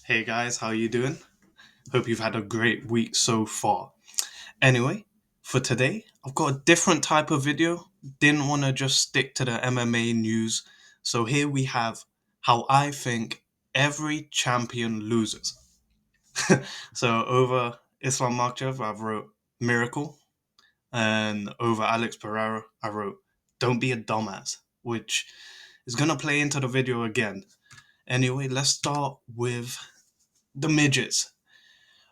Hey guys, how you doing? Hope you've had a great week so far. Anyway, for today, I've got a different type of video. Didn't want to just stick to the MMA news. So here we have how I think every champion loses. So over Islam Makhachev, I've wrote Miracle, and over Alex Pereira, I wrote Don't Be a Dumbass, which is gonna play into the video again. Anyway, let's start with the midgets.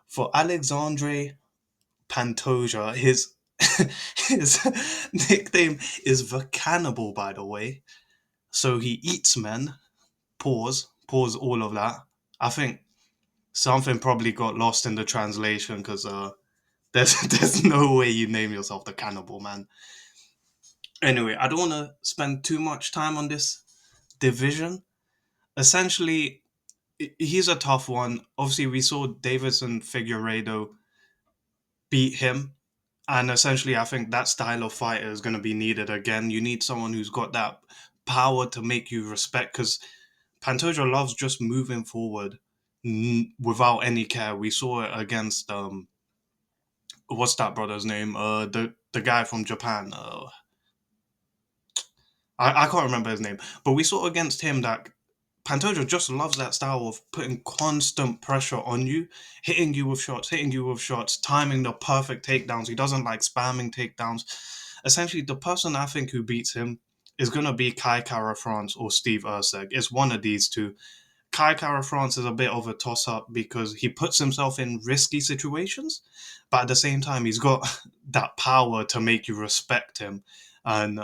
For Alexandre Pantoja, his his nickname is the Cannibal, by the way. So he eats men. Pause all of that. I think something probably got lost in the translation because there's no way you name yourself the Cannibal, man. Anyway, I don't want to spend too much time on this division. Essentially, he's a tough one. Obviously, we saw Davidson Figueiredo beat him. And essentially, I think that style of fighter is going to be needed again. You need someone who's got that power to make you respect because Pantoja loves just moving forward without any care. We saw it against what's that brother's name? The guy from Japan. I can't remember his name, but we saw against him that Pantoja just loves that style of putting constant pressure on you, hitting you with shots, timing the perfect takedowns. He doesn't like spamming takedowns. Essentially, the person I think who beats him is going to be Kai Kara France or Steve Urseg. It's one of these two. Kai Kara France is a bit of a toss up because he puts himself in risky situations, but at the same time, he's got that power to make you respect him. And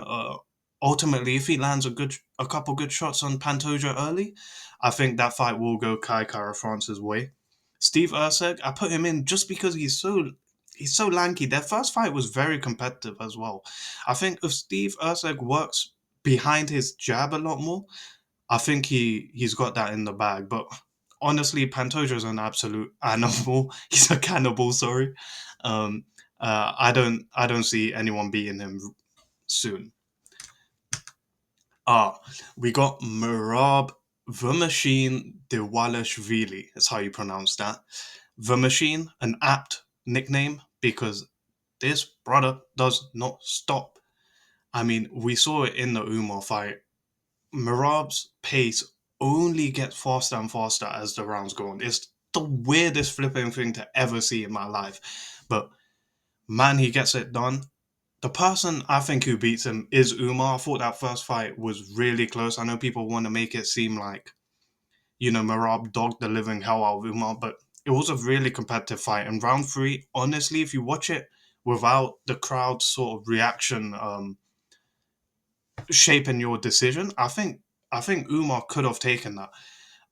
ultimately, if he lands a couple good shots on Pantoja early, I think that fight will go Kai Kara France's way. Steve Urseg, I put him in just because he's so lanky. Their first fight was very competitive as well. I think if Steve Urseg works behind his jab a lot more, I think he's got that in the bag. But honestly, Pantoja's an absolute animal. He's a cannibal. Sorry. Um, I don't see anyone beating him soon. Ah, we got Merab the Machine Dewalashvili. That's how you pronounce that. The Machine, an apt nickname because this brother does not stop. I mean, we saw it in the Umar fight. Merab's pace only gets faster and faster as the rounds go on. It's the weirdest flipping thing to ever see in my life. But man, he gets it done. The person I think who beats him is Umar. I thought that first fight was really close. I know people want to make it seem like, Merab dogged the living hell out of Umar, but it was a really competitive fight. And round three, honestly, if you watch it without the crowd sort of reaction shaping your decision, I think Umar could have taken that.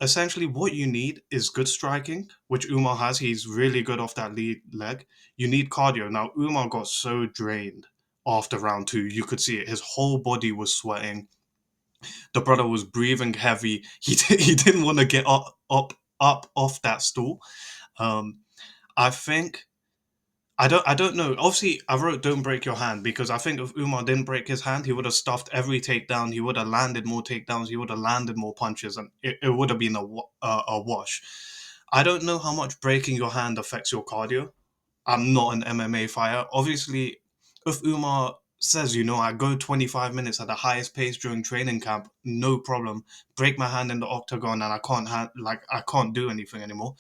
Essentially, what you need is good striking, which Umar has. He's really good off that lead leg. You need cardio. Now, Umar got so drained after round two. You could see it. His whole body was sweating. The brother was breathing heavy. He didn't want to get up off that stool. Um, I think I don't know. Obviously, I wrote "Don't break your hand" because I think if Umar didn't break his hand, he would have stuffed every takedown. He would have landed more takedowns. He would have landed more punches, and it would have been a wash. I don't know how much breaking your hand affects your cardio. I'm not an MMA fighter. Obviously, if Umar says, I go 25 minutes at the highest pace during training camp, no problem. Break my hand in the octagon and I can't do anything anymore.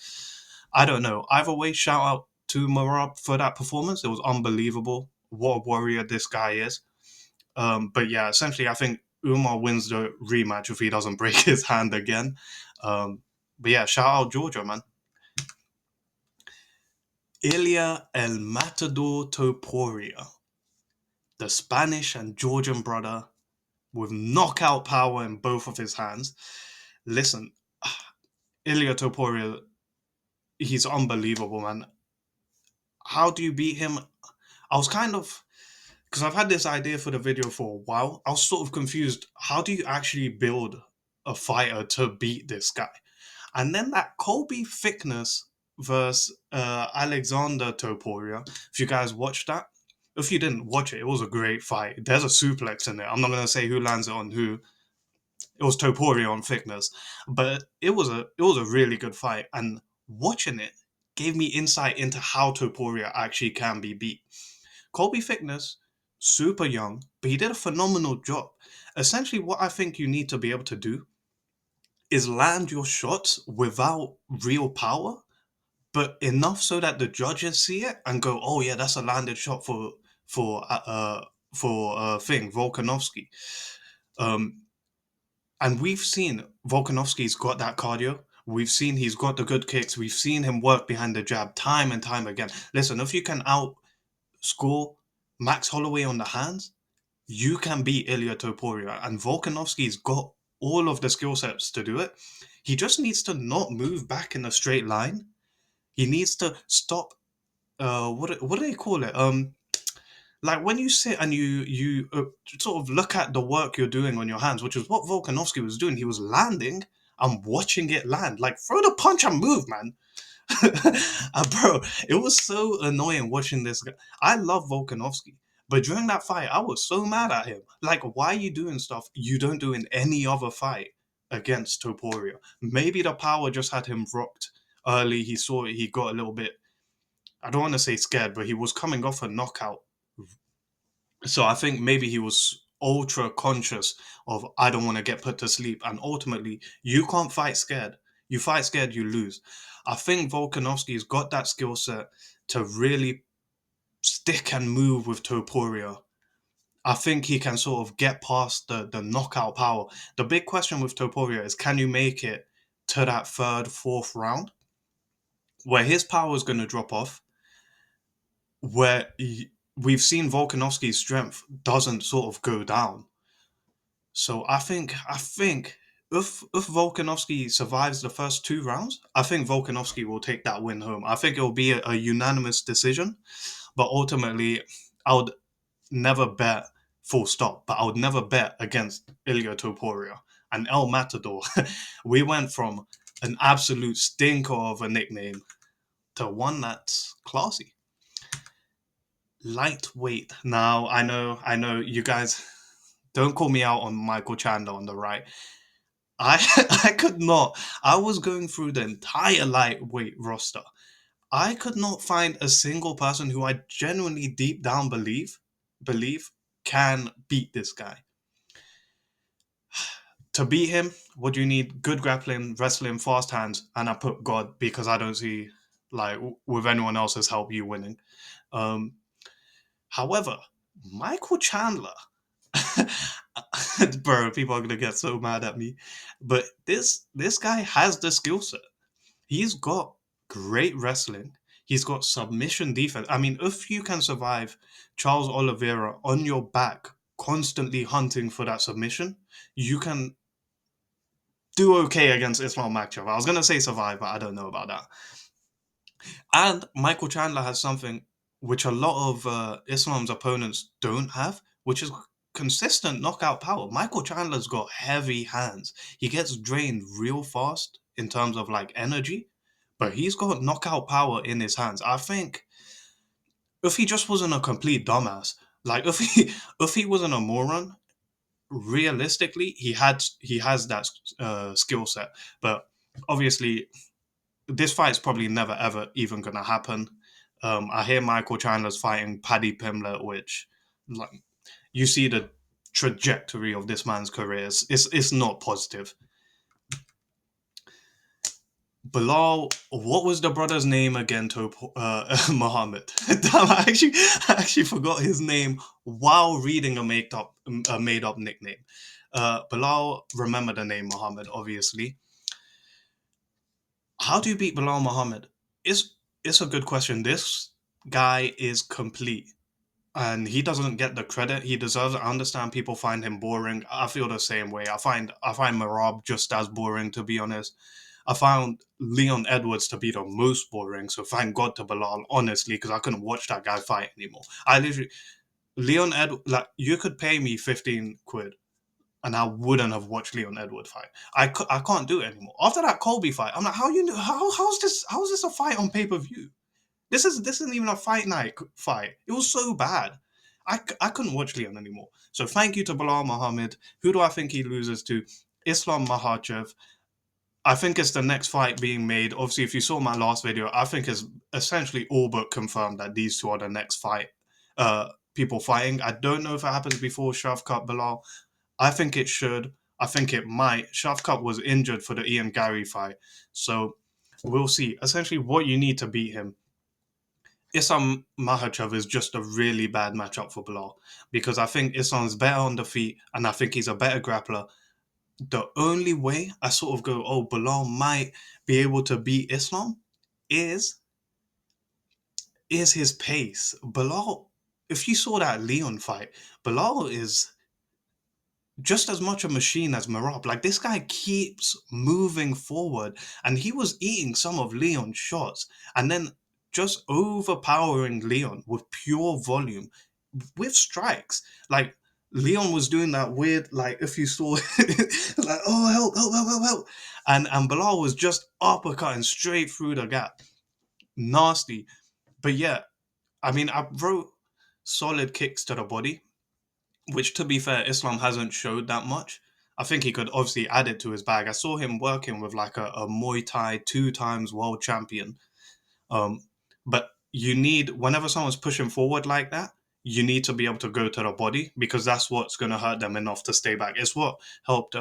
I don't know. Either way, shout out to Marab for that performance. It was unbelievable. What a warrior this guy is. But yeah, essentially, I think Umar wins the rematch if he doesn't break his hand again. But yeah, shout out Georgia, man. Ilya El Matador Topuria, the Spanish and Georgian brother with knockout power in both of his hands. Listen, Ilya Topuria, he's unbelievable, man. How do you beat him? I was kind of because I've had this idea for the video for a while. I was sort of confused. How do you actually build a fighter to beat this guy? And then that Colby Thickness versus Alexander Topuria. If you guys watched that, if you didn't watch it, it was a great fight. There's a suplex in it. I'm not gonna say who lands it on who. it was Topuria on thickness, but it was a really good fight, and watching it gave me insight into how Topuria actually can be beat. Colby Thickness, super young, but he did a phenomenal job. Essentially, what I think you need to be able to do is land your shots without real power, but enough so that the judges see it and go, "Oh yeah, that's a landed shot for uh uh, thing Volkanovski." Um, and we've seen Volkanovski's got that cardio. We've seen he's got the good kicks. We've seen him work behind the jab time and time again. Listen, if you can outscore Max Holloway on the hands, you can beat Ilya Topuria, and Volkanovski's got all of the skill sets to do it. He just needs to not move back in a straight line. He needs to stop. What do they call it? Like when you sit and you sort of look at the work you're doing on your hands, which is what Volkanovski was doing. He was landing and watching it land. Like throw the punch and move, man. Bro, it was so annoying watching this guy. I love Volkanovski, but during that fight, I was so mad at him. Like, why are you doing stuff you don't do in any other fight against Topuria? Maybe the power just had him rocked early. He saw it. He got a little bit. I don't want to say scared, but he was coming off a knockout, so I think maybe he was ultra conscious of I don't want to get put to sleep. And ultimately, you can't fight scared. You fight scared, you lose. I think Volkanovski's got that skill set to really stick and move with Topuria. I think he can sort of get past the knockout power. The big question with Topuria is can you make it to that third, fourth round where his power is going to drop off, where we've seen Volkanovski's strength doesn't sort of go down. So I think if Volkanovski survives the first two rounds, I think Volkanovski will take that win home. I think it will be a unanimous decision, but ultimately, I would never bet full stop. But I would never bet against Ilya Topuria and El Matador. We went from an absolute stinker of a nickname to one that's classy. Lightweight. Now I know you guys don't call me out on Michael Chandler on the right. I I could not. I was going through the entire lightweight roster. I could not find a single person who I genuinely deep down believe can beat this guy. To beat him, what do you need? Good grappling, wrestling, fast hands, and I put God because I don't see like with anyone else's help you winning. Um, However, Michael Chandler, bro, people are gonna get so mad at me, but this guy has the skill set. He's got great wrestling. He's got submission defense. I mean, if you can survive Charles Oliveira on your back, constantly hunting for that submission, you can do okay against Islam Makhachev. I was gonna say survive, but I don't know about that. And Michael Chandler has something which a lot of Islam's opponents don't have, which is consistent knockout power. Michael Chandler's got heavy hands. He gets drained real fast in terms of like energy, but he's got knockout power in his hands. I think if he just wasn't a complete dumbass, like if he wasn't a moron, realistically he has that skill set. But obviously this fight's probably never ever even gonna happen. I hear Michael Chandler's fighting Paddy Pimblett, which like you see the trajectory of this man's career. It's not positive. Bilal, what was the brother's name again? To Muhammad. Damn, I actually forgot his name while reading a made up nickname. Bilal, remember the name Muhammad, obviously. How do you beat Bilal Muhammad? It's a good question. This guy is complete, and he doesn't get the credit he deserves. I understand people find him boring. I feel the same way. I find Marab just as boring, to be honest. I found Leon Edwards to be the most boring. So thank God to Bilal, honestly, because I couldn't watch that guy fight anymore. I literally Leon Edwards, like you could pay me 15 quid and I wouldn't have watched Leon Edwards fight. I can't do it anymore. After that Colby fight, I'm like, how's this a fight on pay per view? This isn't even a fight night fight. It was so bad. I couldn't watch Leon anymore. So thank you to Bilal Muhammad. Who do I think he loses to? Islam Makhachev, I think it's the next fight being made. Obviously, if you saw my last video, I think it's essentially all but confirmed that these two are the next fight. People fighting. I don't know if it happens before Shavkat Bilal. I think it should. I think it might. Shavkat was injured for the Ian Gary fight, so we'll see. Essentially, what you need to beat him. Islam Makhachev is just a really bad matchup for Bilal because I think Islam's better on the feet and I think he's a better grappler. The only way I sort of go, oh, Bilal might be able to beat Islam is his pace. Bilal, if you saw that Leon fight, Bilal is just as much a machine as Marab. Like this guy keeps moving forward, and he was eating some of Leon's shots, and then just overpowering Leon with pure volume, with strikes. Like Leon was doing that weird, like if you saw, like oh help, help, help, help, help, and Bilal was just uppercutting straight through the gap, nasty. But yeah, I mean, I wrote solid kicks to the body, which to be fair, Islam hasn't showed that much. I think he could obviously add it to his bag. I saw him working with like a Muay Thai 2 times world champion. Um, but you need, whenever someone's pushing forward like that, you need to be able to go to the body because that's what's going to hurt them enough to stay back. It's what helped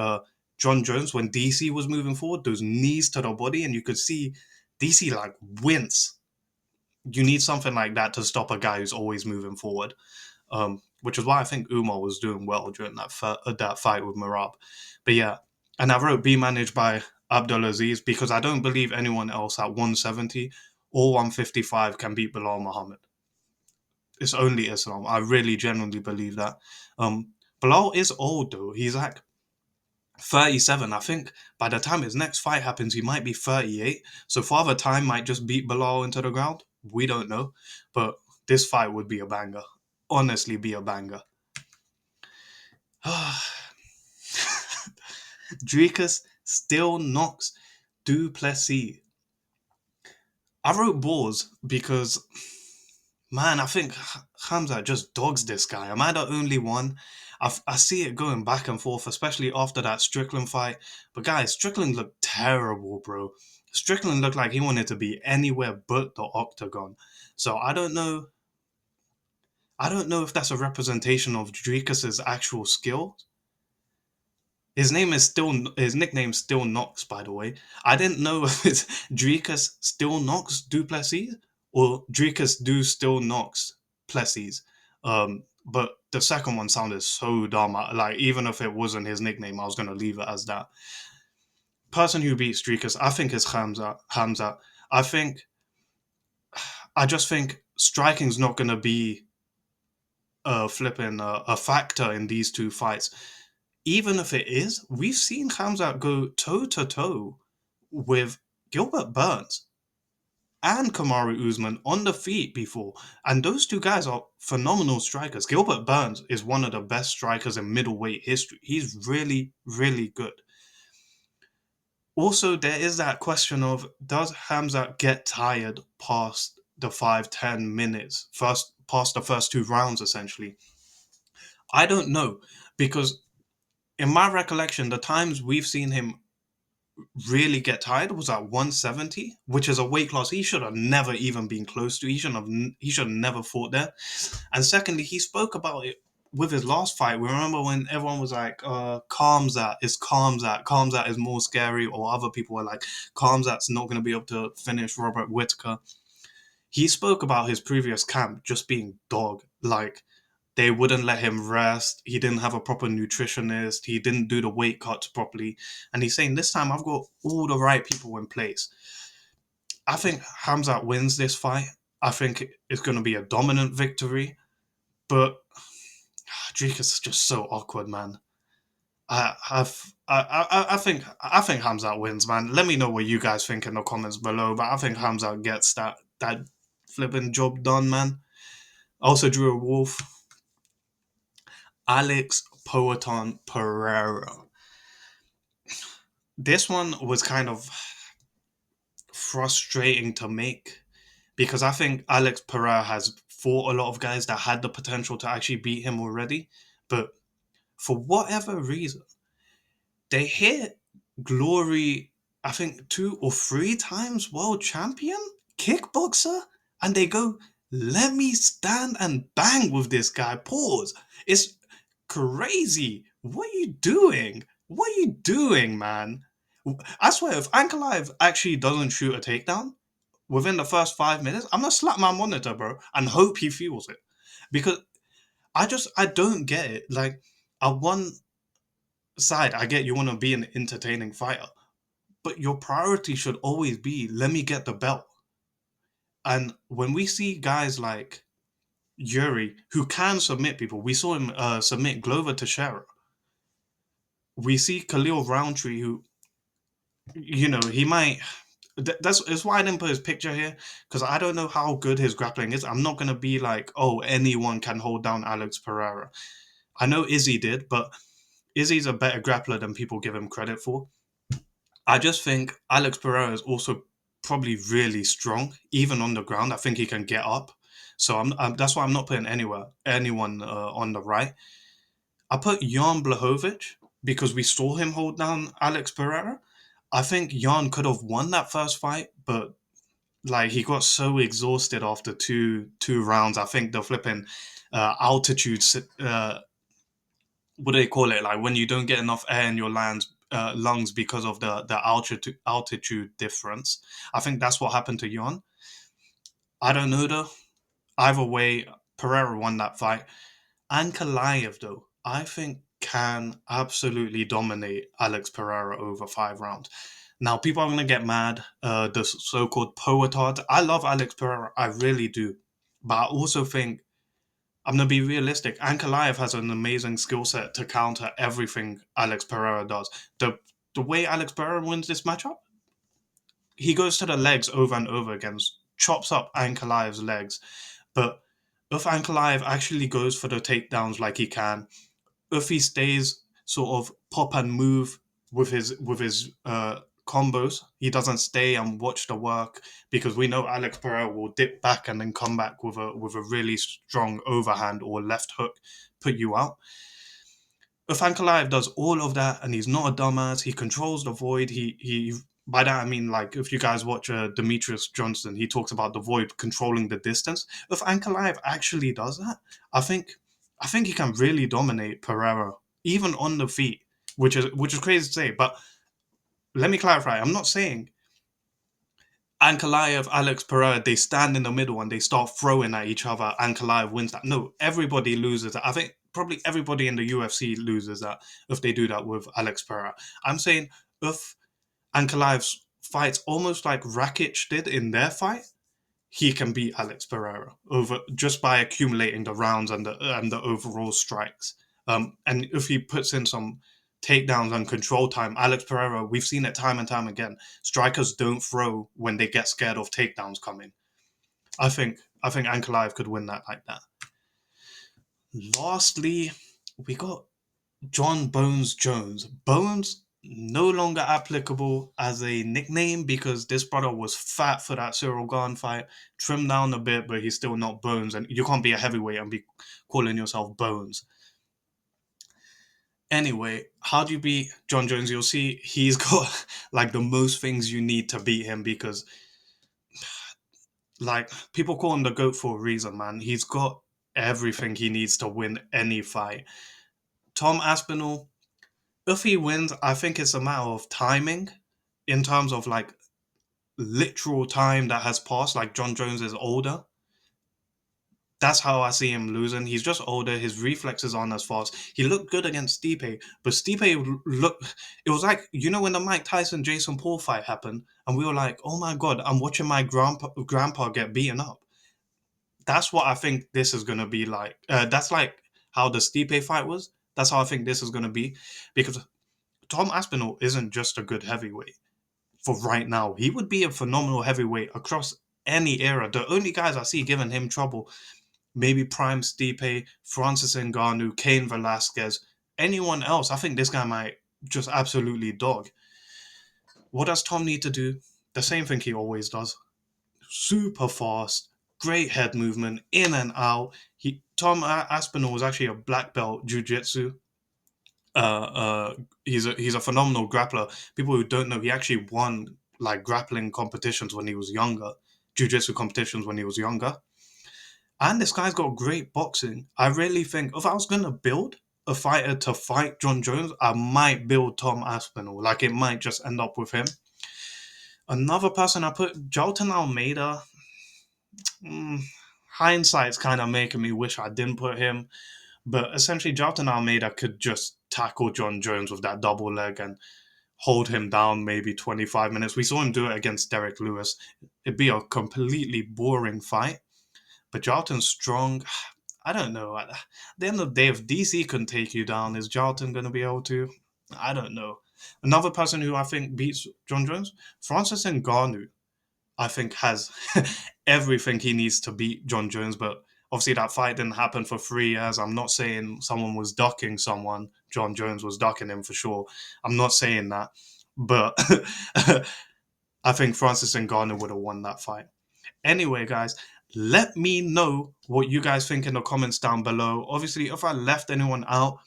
John Jones when DC was moving forward, those knees to the body, and you could see DC like wince. You need something like that to stop a guy who's always moving forward, which is why I think Umar was doing well during that fight with Marab. But yeah, and I wrote be managed by Abdulaziz because I don't believe anyone else at 170 or 155 can beat Bilal Muhammad. It's only Islam. I really genuinely believe that. Bilal is old though. He's like 37. I think by the time his next fight happens, he might be 38. So Father Time might just beat Bilal into the ground. We don't know. But this fight would be a banger. Honestly, be a banger. Dricus still knocks Duplessis. I wrote balls because, man, I think Hamza just dogs this guy. Am I the only one? I see it going back and forth, especially after that Strickland fight. But guys, Strickland looked terrible, bro. Strickland looked like he wanted to be anywhere but the octagon. So I don't know. I don't know if that's a representation of Dricus's actual skill. His nickname's still Knox, by the way. I didn't know if it's Dricus still Knox Duplessis or Dricus do still Knox Plessis. But the second one sounded so dumb. Like even if it wasn't his nickname, I was gonna leave it as that. Person who beats Dricus, I think is Hamza. Hamza. I think I just think striking's not gonna be a factor in these two fights. Even if it is, we've seen Hamzat go toe to toe with Gilbert Burns and Kamaru Usman on the feet before. And those two guys are phenomenal strikers. Gilbert Burns is one of the best strikers in middleweight history. He's really, really good. Also, there is that question of does Hamzat get tired past the 5-10 minutes, first past the first 2 rounds essentially? I don't know because in my recollection, the times we've seen him really get tired was at 170, which is a weight class he should have never even been close to. He should have never fought there. And secondly, he spoke about it with his last fight. We remember when everyone was like, Khamzat is Khamzat. Khamzat is more scary, or other people were like, Khamzat's not going to be able to finish Robert Whitaker. He spoke about his previous camp just being dog. Like, they wouldn't let him rest. He didn't have a proper nutritionist. He didn't do the weight cuts properly. And he's saying, this time I've got all the right people in place. I think Hamzat wins this fight. I think it's going to be a dominant victory. But Dricus is just so awkward, man. I think Hamzat wins, man. Let me know what you guys think in the comments below. But I think Hamzat gets that flipping job done, man. I also drew a wolf. Alex Poeton Pereira. This one was kind of frustrating to make because I think Alex Pereira has fought a lot of guys that had the potential to actually beat him already, but for whatever reason, They hit Glory, I think 2 or 3 times world champion kickboxer, and they go, let me stand and bang with this guy. Pause. It's crazy. What are you doing? What are you doing, man? I swear, if Ankalaev actually doesn't shoot a takedown within the first 5 minutes, I'm gonna slap my monitor, bro, and hope he feels it. Because I don't get it. Like, on one side, I get you want to be an entertaining fighter, but your priority should always be let me get the belt. And when we see guys like Yuri who can submit people, we saw him submit Glover Teixeira. We see Khalil Roundtree, who, he might. That's why I didn't put his picture here, because I don't know how good his grappling is. I'm not gonna be like, oh, anyone can hold down Alex Pereira. I know Izzy did, but Izzy's a better grappler than people give him credit for. I just think Alex Pereira is also probably really strong, even on the ground. I think he can get up. So that's why I'm not putting anyone on the right. I put Jan Blachowicz because we saw him hold down Alex Pereira. I think Jan could have won that first fight, but like he got so exhausted after two rounds. I think the flipping altitude, what do they call it? Like when you don't get enough air in your lungs because of the altitude difference. I think that's what happened to Jan. I don't know though. Either way, Pereira won that fight. Ankalaev, though, I think can absolutely dominate Alex Pereira over 5 rounds. Now, people are going to get mad. The so-called Poetard. I love Alex Pereira. I really do. But I also think, I'm going to be realistic. Ankalaev has an amazing skill set to counter everything Alex Pereira does. The way Alex Pereira wins this matchup, he goes to the legs over and over again, chops up Ankalaev's legs. But if Ankalaev actually goes for the takedowns like he can, if he stays sort of pop and move with his combos, he doesn't stay and watch the work, because we know Alex Pereira will dip back and then come back with a really strong overhand or left hook, put you out. If Ankalaev does all of that and he's not a dumbass, he controls the void. He by that I mean, like, if you guys watch Demetrius Johnson, he talks about the void controlling the distance. If Ankalaev actually does that, I think I think he can really dominate Pereira even on the feet, which is crazy to say. But let me clarify: I'm not saying Ankalaev, Alex Pereira, they stand in the middle and they start throwing at each other. Ankalaev wins that. No, everybody loses that. I think probably everybody in the UFC loses that if they do that with Alex Pereira. I'm saying if Ankalaev fights almost like Rakic did in their fight, he can beat Alex Pereira over just by accumulating the rounds and the overall strikes. And if he puts in some takedowns and control time, Alex Pereira, we've seen it time and time again. Strikers don't throw when they get scared of takedowns coming. I think Ankalaev could win that like that. Lastly, we got John Bones Jones. Bones no longer applicable as a nickname because this brother was fat for that Cyril Gahn fight, trimmed down a bit, but he's still not Bones, and you can't be a heavyweight and be calling yourself Bones. Anyway, how do you beat John Jones? You'll see he's got like the most things you need to beat him, because like people call him the GOAT for a reason, man. He's got everything he needs to win any fight. Tom Aspinall, if he wins, I think it's a matter of timing in terms of like literal time that has passed. Like John Jones is older. That's how I see him losing. He's just older. His reflexes aren't as fast. He looked good against Stipe, but Stipe looked. It was like, when the Mike Tyson Jason Paul fight happened, and we were like, "Oh my god, I'm watching my grandpa get beaten up." That's what I think this is gonna be like. That's like how the Stipe fight was. That's how I think this is gonna be, because Tom Aspinall isn't just a good heavyweight for right now. He would be a phenomenal heavyweight across any era. The only guys I see giving him trouble, maybe Prime Stipe, Francis Ngannou, Cain Velasquez, anyone else. I think this guy might just absolutely dog. What does Tom need to do? The same thing he always does. Super fast, great head movement, in and out. Tom Aspinall was actually a black belt jiu-jitsu. He's a phenomenal grappler. People who don't know, he actually won like grappling competitions when he was younger, jiu-jitsu competitions when he was younger. And this guy's got great boxing. I really think if I was gonna build a fighter to fight John Jones, I might build Tom Aspinall. Like it might just end up with him. Another person I put, Jolton Almeida. Mm, Hindsight's kind of making me wish I didn't put him, but essentially, Jolton Almeida could just tackle John Jones with that double leg and hold him down maybe 25 minutes. We saw him do it against Derek Lewis. It'd be a completely boring fight, but Jolton's strong. I don't know. At the end of the day, if DC can take you down, is Jolton going to be able to? I don't know. Another person who I think beats John Jones, Francis Ngannou. I think has everything he needs to beat John Jones, but obviously that fight didn't happen for 3 years. I'm not saying someone was ducking someone. John Jones was ducking him for sure. I'm not saying that, but I think Francis Ngannou would have won that fight. Anyway, guys, let me know what you guys think in the comments down below. Obviously, if I left anyone out,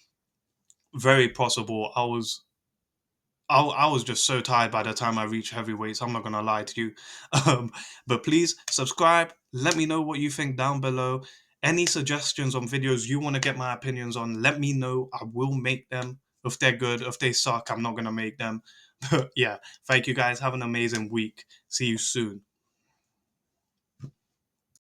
very possible. I was just so tired by the time I reached heavyweights. I'm not gonna lie to you, but please subscribe. Let me know what you think down below. Any suggestions on videos you want to get my opinions on, let me know. I will make them. If they're good, if they suck, I'm not gonna make them. But yeah, thank you guys. Have an amazing week. See you soon.